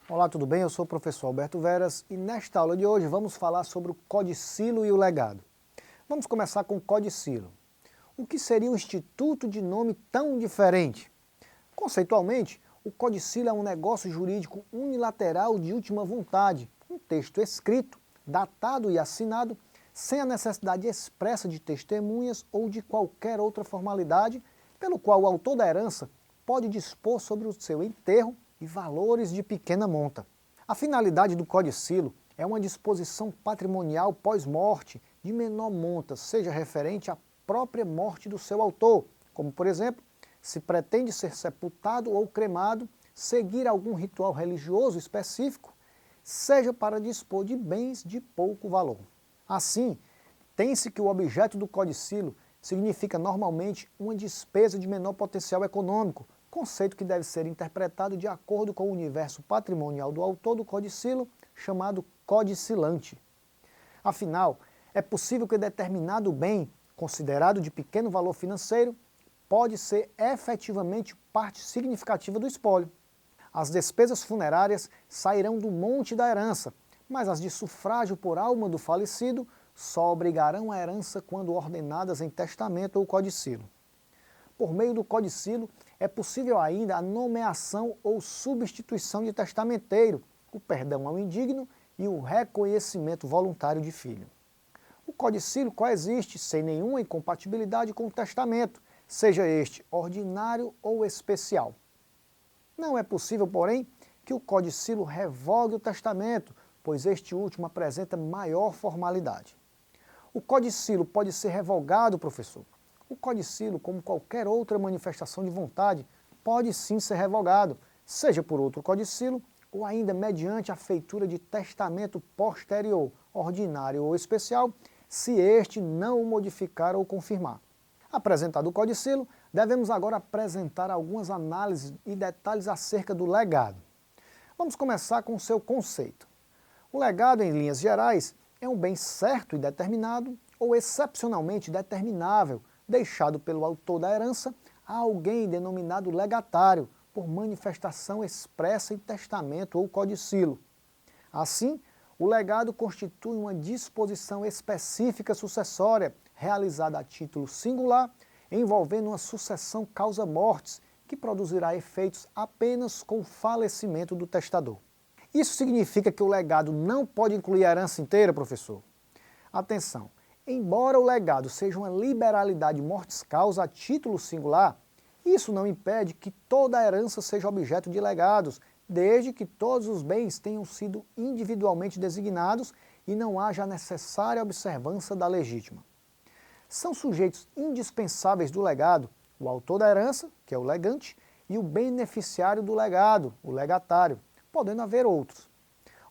Olá, tudo bem? Eu sou o professor Alberto Veras e nesta aula de hoje vamos falar sobre o codicilo e o legado. Vamos começar com o codicilo. O que seria um instituto de nome tão diferente? Conceitualmente, o codicilo é um negócio jurídico unilateral de última vontade, um texto escrito, datado e assinado, sem a necessidade expressa de testemunhas ou de qualquer outra formalidade, pelo qual o autor da herança pode dispor sobre o seu enterro e valores de pequena monta. A finalidade do codicilo é uma disposição patrimonial pós-morte de menor monta, seja referente à própria morte do seu autor, como por exemplo, se pretende ser sepultado ou cremado, seguir algum ritual religioso específico, seja para dispor de bens de pouco valor. Assim, tem-se que o objeto do codicilo significa normalmente uma despesa de menor potencial econômico, conceito que deve ser interpretado de acordo com o universo patrimonial do autor do codicilo, chamado codicilante. Afinal, é possível que determinado bem, considerado de pequeno valor financeiro, pode ser efetivamente parte significativa do espólio. As despesas funerárias sairão do monte da herança, mas as de sufrágio por alma do falecido só obrigarão a herança quando ordenadas em testamento ou codicilo. Por meio do codicilo, é possível ainda a nomeação ou substituição de testamenteiro, o perdão ao indigno e o reconhecimento voluntário de filho. O codicilo coexiste sem nenhuma incompatibilidade com o testamento, seja este ordinário ou especial. Não é possível, porém, que o codicilo revogue o testamento, pois este último apresenta maior formalidade. O codicilo pode ser revogado, professor? O codicilo, como qualquer outra manifestação de vontade, pode sim ser revogado, seja por outro codicilo ou ainda mediante a feitura de testamento posterior, ordinário ou especial, se este não o modificar ou confirmar. Apresentado o codicilo, devemos agora apresentar algumas análises e detalhes acerca do legado. Vamos começar com o seu conceito. O legado, em linhas gerais, é um bem certo e determinado ou excepcionalmente determinável, deixado pelo autor da herança a alguém denominado legatário, por manifestação expressa em testamento ou codicilo. Assim, o legado constitui uma disposição específica sucessória, realizada a título singular, envolvendo uma sucessão causa-mortes, que produzirá efeitos apenas com o falecimento do testador. Isso significa que o legado não pode incluir a herança inteira, professor? Atenção! Embora o legado seja uma liberalidade mortis causa a título singular, isso não impede que toda a herança seja objeto de legados, desde que todos os bens tenham sido individualmente designados e não haja a necessária observância da legítima. São sujeitos indispensáveis do legado o autor da herança, que é o legante, e o beneficiário do legado, o legatário, podendo haver outros.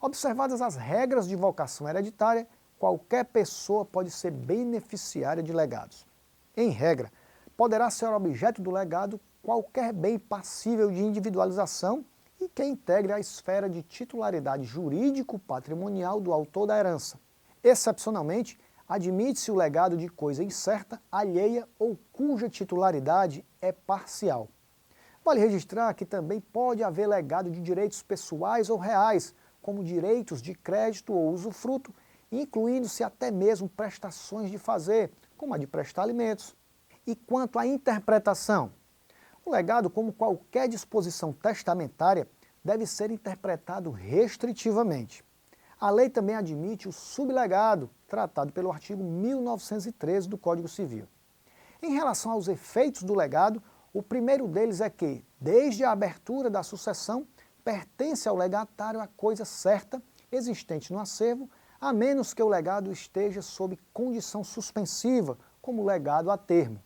Observadas as regras de vocação hereditária, qualquer pessoa pode ser beneficiária de legados. Em regra, poderá ser objeto do legado qualquer bem passível de individualização e que integre a esfera de titularidade jurídico-patrimonial do autor da herança. Excepcionalmente, admite-se o legado de coisa incerta, alheia ou cuja titularidade é parcial. Vale registrar que também pode haver legado de direitos pessoais ou reais, como direitos de crédito ou usufruto, incluindo-se até mesmo prestações de fazer, como a de prestar alimentos. E quanto à interpretação? O legado, como qualquer disposição testamentária, deve ser interpretado restritivamente. A lei também admite o sublegado, tratado pelo artigo 1913 do Código Civil. Em relação aos efeitos do legado, o primeiro deles é que, desde a abertura da sucessão, pertence ao legatário a coisa certa, existente no acervo, a menos que o legado esteja sob condição suspensiva, como legado a termo.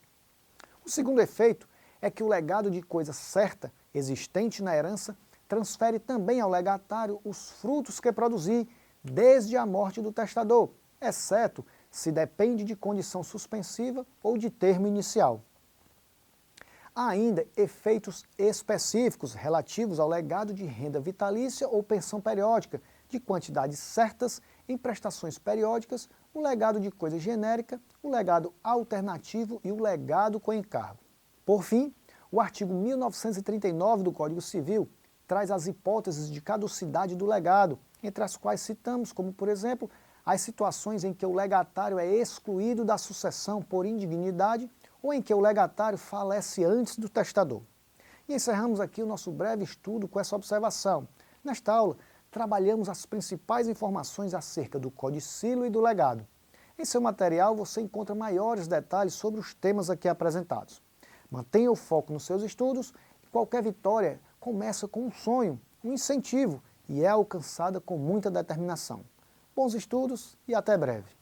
O segundo efeito é que o legado de coisa certa, existente na herança, transfere também ao legatário os frutos que produzir, desde a morte do testador, exceto se depende de condição suspensiva ou de termo inicial. Há ainda efeitos específicos relativos ao legado de renda vitalícia ou pensão periódica, de quantidades certas em prestações periódicas, o legado de coisa genérica, o legado alternativo e o legado com encargo. Por fim, O artigo 1939 do Código Civil traz as hipóteses de caducidade do legado, entre as quais citamos, como por exemplo, as situações em que o legatário é excluído da sucessão por indignidade ou em que o legatário falece antes do testador. E encerramos aqui o nosso breve estudo com essa observação. Nesta aula, trabalhamos as principais informações acerca do codicilo e do legado. Em seu material você encontra maiores detalhes sobre os temas aqui apresentados. Mantenha o foco nos seus estudos e qualquer vitória começa com um sonho, um incentivo e é alcançada com muita determinação. Bons estudos e até breve!